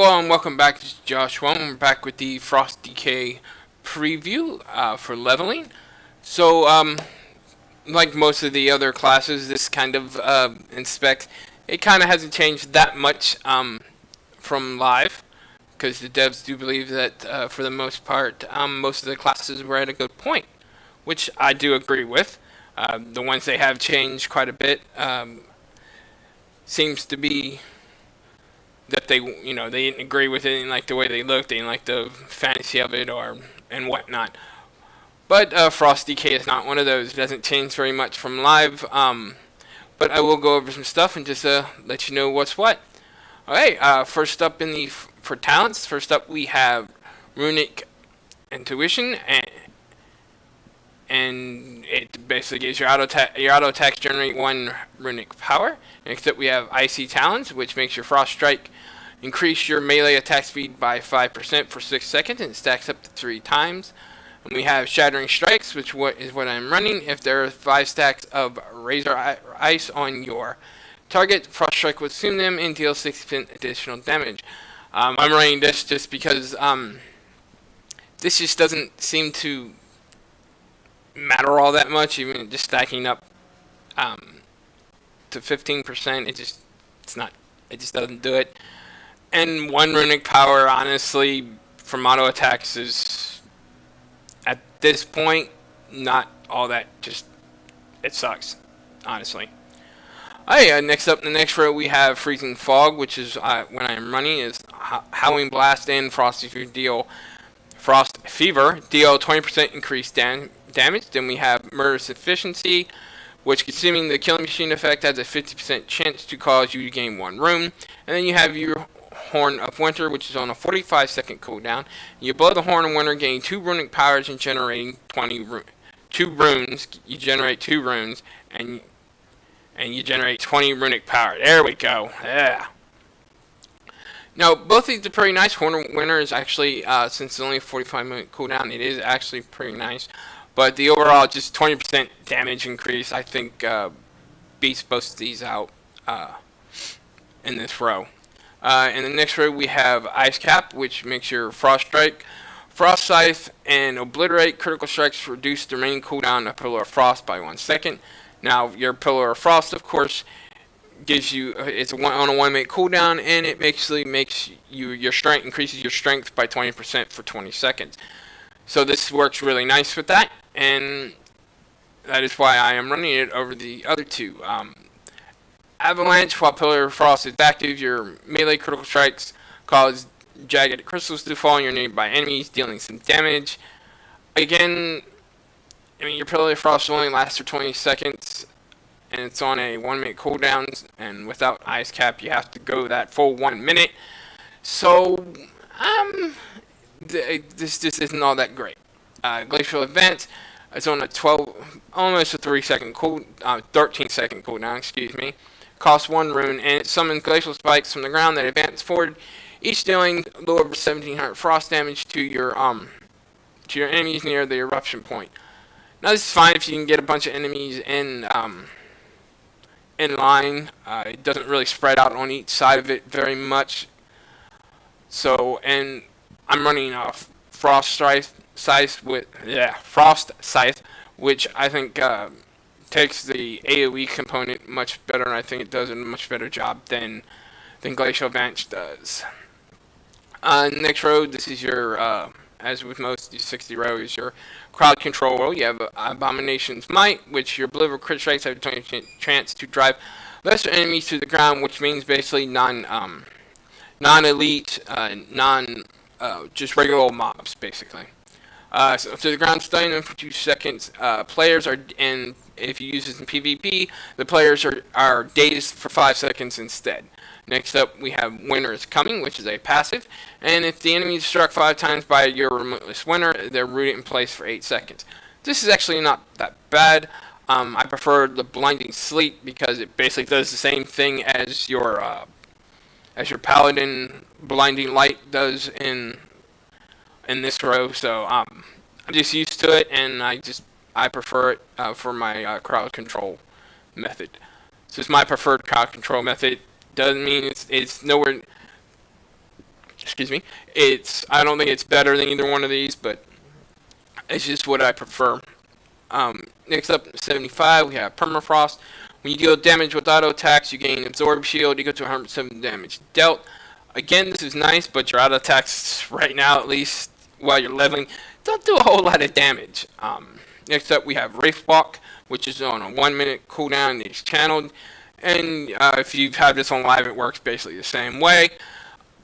Welcome back. This is Joshua. We're back with the Frost Decay preview for leveling. So, like most of the other classes, this kind of in specs, it kind of hasn't changed that much from live, because the devs do believe that for the most part, most of the classes were at a good point, which I do agree with. The ones they have changed quite a bit seems to be that they didn't agree with it, they didn't like the way they looked, they didn't like the fantasy of it or and whatnot. But Frost Decay is not one of those. It doesn't change very much from live. But I will go over some stuff and just let you know what's what. Alright, first up for talents, first up we have Runic Intuition, and it basically gives your auto attacks generate 1 runic power. Next up we have Icy Talons, which makes your Frost Strike increase your melee attack speed by 5% for 6 seconds and stacks up to 3 times. And we have Shattering Strikes, which is what I'm running. If there are 5 stacks of Razor Ice on your target, Frost Strike will consume them and deal 6% additional damage. I'm running this just because this just doesn't seem to matter all that much, even just stacking up to 15%. It just doesn't do it. And 1 runic power, honestly, from auto attacks is at this point not all that. Just it sucks, honestly. Alright, next up in the next row we have Freezing Fog, which is when I'm running is Howling Blast and Frost Fever deal 20% increased damage. Then we have Murderous Efficiency, which, consuming the Killing Machine effect, has a 50% chance to cause you to gain 1 rune. And then you have your Horn of Winter, which is on a 45-second cooldown. You blow the Horn of Winter, gain 2 runic powers and generating 2 runes. You generate 2 runes, and you generate 20 runic power. There we go. Yeah. Now, both of these are pretty nice. Horn of Winter is actually, since it's only a 45-minute cooldown, it is actually pretty nice. But the overall just 20% damage increase, I think, beats both of these out in this row. In the next row, we have Ice Cap, which makes your Frost Strike, Frost Scythe, and Obliterate critical strikes reduce the remaining cooldown of Pillar of Frost by 1 second. Now, your Pillar of Frost, of course, gives you it's on a 1-minute cooldown, and it basically makes your strength increases your strength by 20% for 20 seconds. So this works really nice with that, and that is why I am running it over the other two. Avalanche, while Pillar of Frost is active, your melee critical strikes cause jagged crystals to fall on your nearby enemies, dealing some damage. Again, I mean, your Pillar of Frost only lasts for 20 seconds, and it's on a 1-minute cooldown, and without Ice Cap, you have to go that full 1 minute. So, this just isn't all that great. Glacial Advance is on a almost a 13-second cooldown, excuse me. Costs 1 rune, and it summons glacial spikes from the ground that advance forward, each dealing a little over 1,700 frost damage to your enemies near the eruption point. Now this is fine if you can get a bunch of enemies in line. It doesn't really spread out on each side of it very much. So, and I'm running a Frost Scythe, which I think takes the AoE component much better, and I think it does a much better job than Glacial Advance does. Next row, this is your, as with most of these 60 rows, your crowd control row. You have Abomination's Might, which your Believer crit strikes have a 20% chance to drive lesser enemies to the ground, which means basically non-elite, just regular old mobs, basically. So to the ground, stunning them for 2 seconds. Players are, and if you use this in PvP, the players are dazed for 5 seconds instead. Next up, we have Winter is Coming, which is a passive, and if the enemy is struck 5 times by your Remoteless Winter, they're rooted in place for 8 seconds. This is actually not that bad. I prefer the Blinding Sleep because it basically does the same thing as your Paladin Blinding Light does in this row, so I'm just used to it, and I prefer it for my crowd control method. So it's my preferred crowd control method. Doesn't mean it's nowhere. Excuse me. I don't think it's better than either one of these, but it's just what I prefer. Next up, 75, we have Permafrost. When you deal damage with auto attacks, you gain Absorb Shield. You go to 100% damage dealt. Again, this is nice, but your auto attacks right now, at least while you're leveling, don't do a whole lot of damage. Next up, we have Wraithwalk, which is on a 1 minute cooldown. It's channeled, and if you have this on live, it works basically the same way.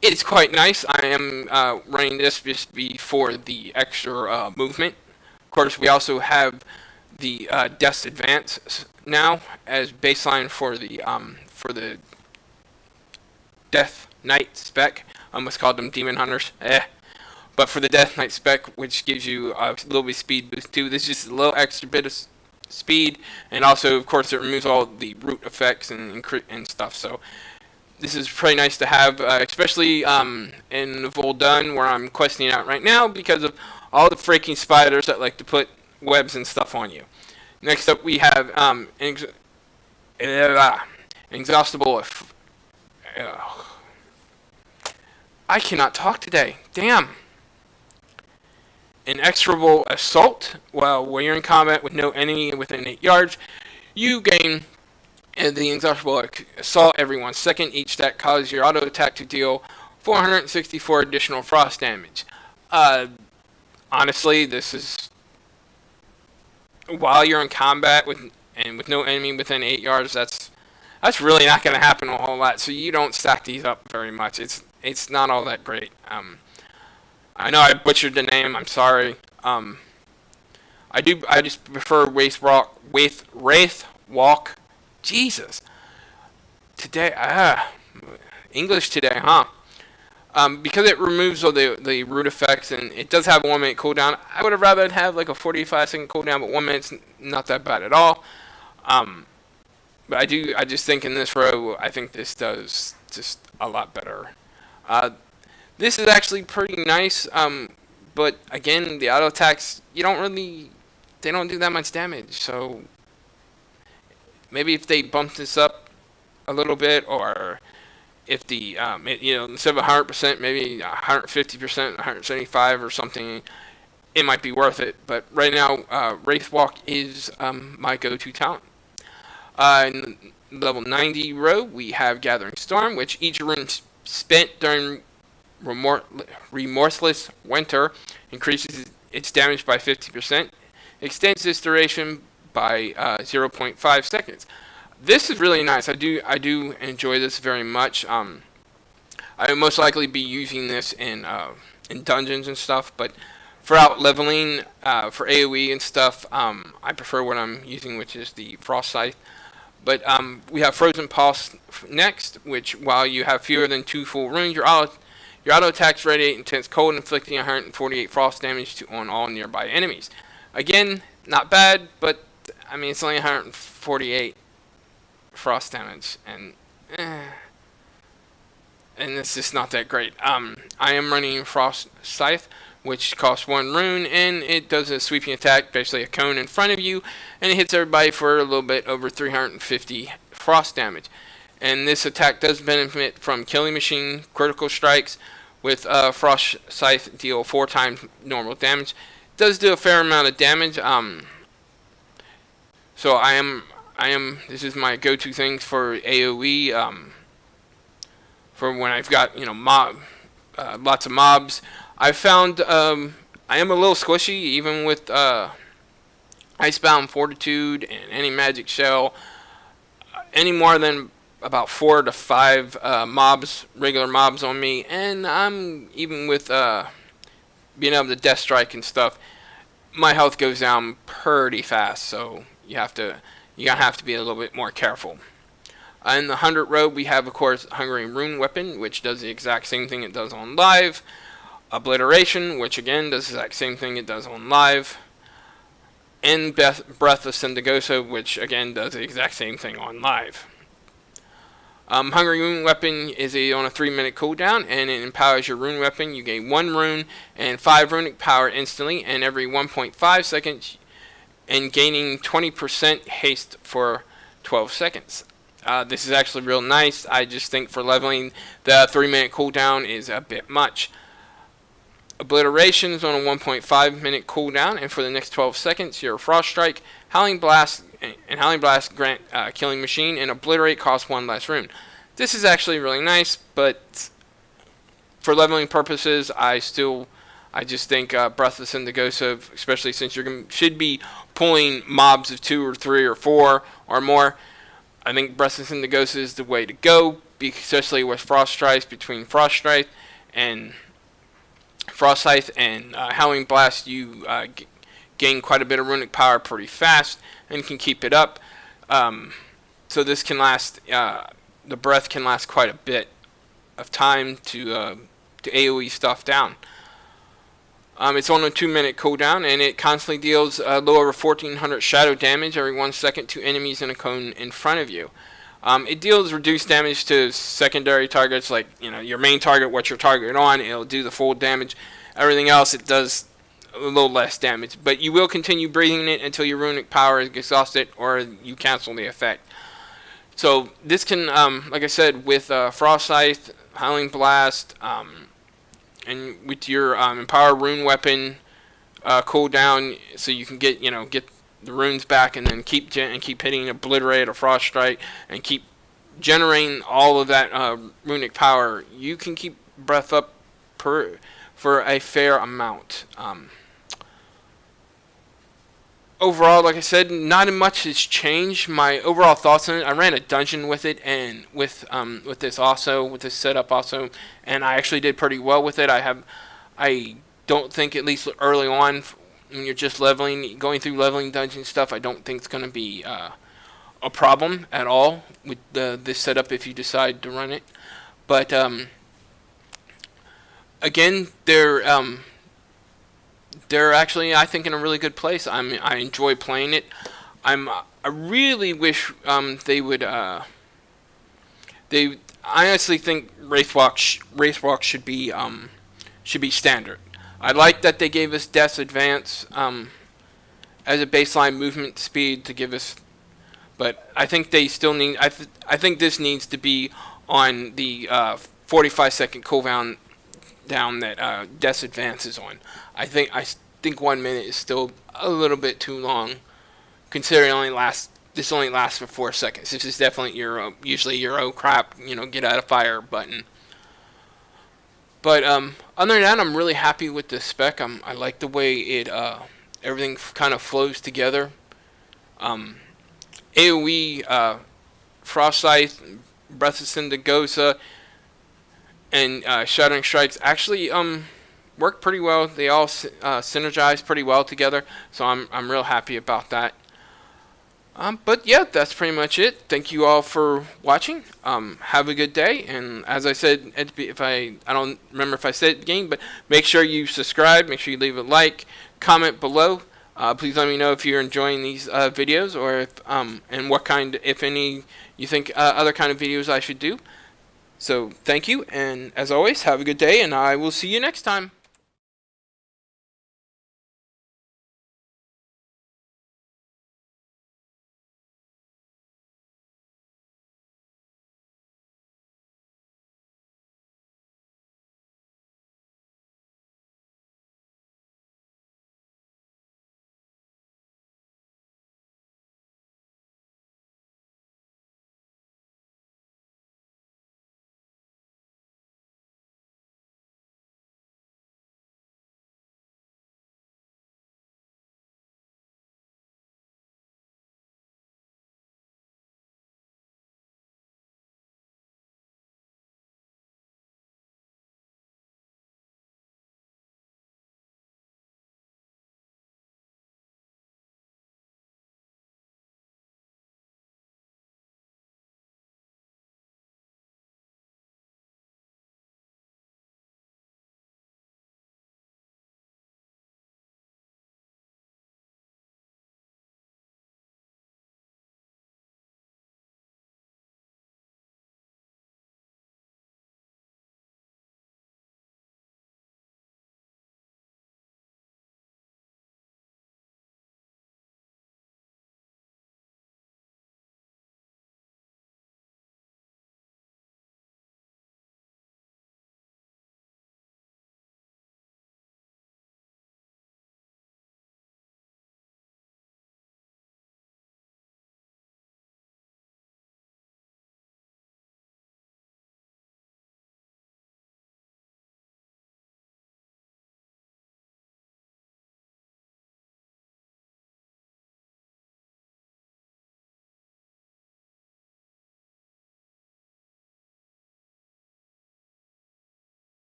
It's quite nice. I am running this just for the extra movement. Of course, we also have the Death Advance now as baseline for the Death Knight spec. I almost called them Demon Hunters. But for the Death Knight spec, which gives you a little bit of speed boost too, this is just a little extra bit of speed, and also, of course, it removes all the root effects and stuff. So this is pretty nice to have, especially in Voldun, where I'm questing out right now because of all the freaking spiders that like to put webs and stuff on you. Next up, we have Inexhaustible. I cannot talk today. Damn. Inexorable Assault. Well, when you're in combat with no enemy within 8 yards, you gain the Inexhaustible Assault every 1 second. Each stack causes your auto attack to deal 464 additional frost damage. Honestly, this is while you're in combat with no enemy within 8 yards. That's really not going to happen a whole lot. So you don't stack these up very much. It's not all that great. I know I butchered the name. I'm sorry. I just prefer Wraithwalk. Jesus. Today, English today, huh? Because it removes all the root effects, and it does have a 1 minute cooldown. I would have rather have like a 45-second cooldown, but 1 minute's not that bad at all. But I just think in this row, I think this does just a lot better. This is actually pretty nice, but again, the auto attacks, they don't do that much damage. So maybe if they bump this up a little bit, or if the instead of 100%, maybe 150%, 175 or something, it might be worth it. But right now, Wraithwalk is my go-to talent. In level 90 row, we have Gathering Storm, which each rune spent during Remorseless Winter increases its damage by 50%, extends its duration by 0.5 seconds. This is really nice. I do enjoy this very much. I would most likely be using this in dungeons and stuff, but for out leveling, for AoE and stuff, I prefer what I'm using, which is the Frost Scythe. But we have Frozen Pulse next, which while you have fewer than 2 full runes, your auto attacks radiate intense cold, inflicting 148 frost damage on all nearby enemies. Again, not bad, but I mean it's only 148 frost damage, and it's just not that great. I am running Frost Scythe, which costs 1 rune, and it does a sweeping attack, basically a cone in front of you, and it hits everybody for a little bit over 350 frost damage. And this attack does benefit from Killing Machine critical strikes, with Frost Scythe deal 4 times normal damage. It does do a fair amount of damage. So this is my go-to things for AoE. For when I've got lots of mobs. I found I am a little squishy even with Icebound Fortitude and any Magic Shell. Any more than about 4 to 5 regular mobs on me, and I'm even with being able to Death Strike and stuff, my health goes down pretty fast. So you're gonna have to be a little bit more careful. In the 100 row, we have, of course, Hungering Rune Weapon, which does the exact same thing it does on live. Obliteration, which again does the exact same thing it does on live. And Breath of Sendigosa, which again does the exact same thing on live. Hungering Rune Weapon is on a 3-minute cooldown, and it empowers your rune weapon. You gain 1 rune and 5 runic power instantly, and every 1.5 seconds, and gaining 20% haste for 12 seconds. This is actually real nice. I just think for leveling, the 3-minute cooldown is a bit much. Obliteration is on a 1.5-minute cooldown, and for the next 12 seconds, your Frost Strike, Howling Blast, and Howling Blast grant Killing Machine, and Obliterate costs 1 less rune. This is actually really nice, but for leveling purposes, I just think Breathless Indigosa, especially since should be pulling mobs of 2 or 3 or 4 or more. I think Breathless Indigosa is the way to go, especially with Frost Strike. Between Frost Strike and Frost Scythe and Howling Blast, you gain quite a bit of runic power pretty fast and can keep it up. So this can last, the breath can last quite a bit of time to AoE stuff down. It's on a 2-minute cooldown, and it constantly deals a little over 1400 shadow damage every 1 second to enemies in a cone in front of you. It deals reduced damage to secondary targets, like your main target, what you're targeted on. It'll do the full damage. Everything else, it does a little less damage. But you will continue breathing it until your runic power is exhausted or you cancel the effect. So this can, like I said, with Frost Scythe, Howling Blast, and with your Empower Rune Weapon cooldown, so you can get the runes back, and then keep hitting Obliterate or Frost Strike, and keep generating all of that runic power. You can keep breath up for a fair amount. Overall, like I said, not much has changed. My overall thoughts on it: I ran a dungeon with it, and with this setup also, and I actually did pretty well with it. I don't think, at least early on, when you're just going through leveling dungeon stuff, I don't think it's going to be a problem at all with this setup if you decide to run it. But again, they're actually, I think, in a really good place. I enjoy playing it. I really wish they would. I honestly think Wraithwalk should be standard. I like that they gave us Death's Advance as a baseline movement speed to give us, but I think they still need. I think this needs to be on the 45-second cooldown that Death's Advance is on. I think 1 minute is still a little bit too long, considering this only lasts for 4 seconds. This is definitely usually your oh crap, get out of fire button. But other than that, I'm really happy with the spec. I like the way it everything kind of flows together. AoE, Frost Scythe, Breathless Indigosa, and Shattering Strikes actually work pretty well. They all synergize pretty well together, so I'm real happy about that. But yeah, that's pretty much it. Thank you all for watching. Have a good day, and as I said, I don't remember if I said it at the beginning, but make sure you subscribe. Make sure you leave a like, comment below. Please let me know if you're enjoying these videos, or if and what kind, if any, you think other kind of videos I should do. So thank you, and as always, have a good day, and I will see you next time.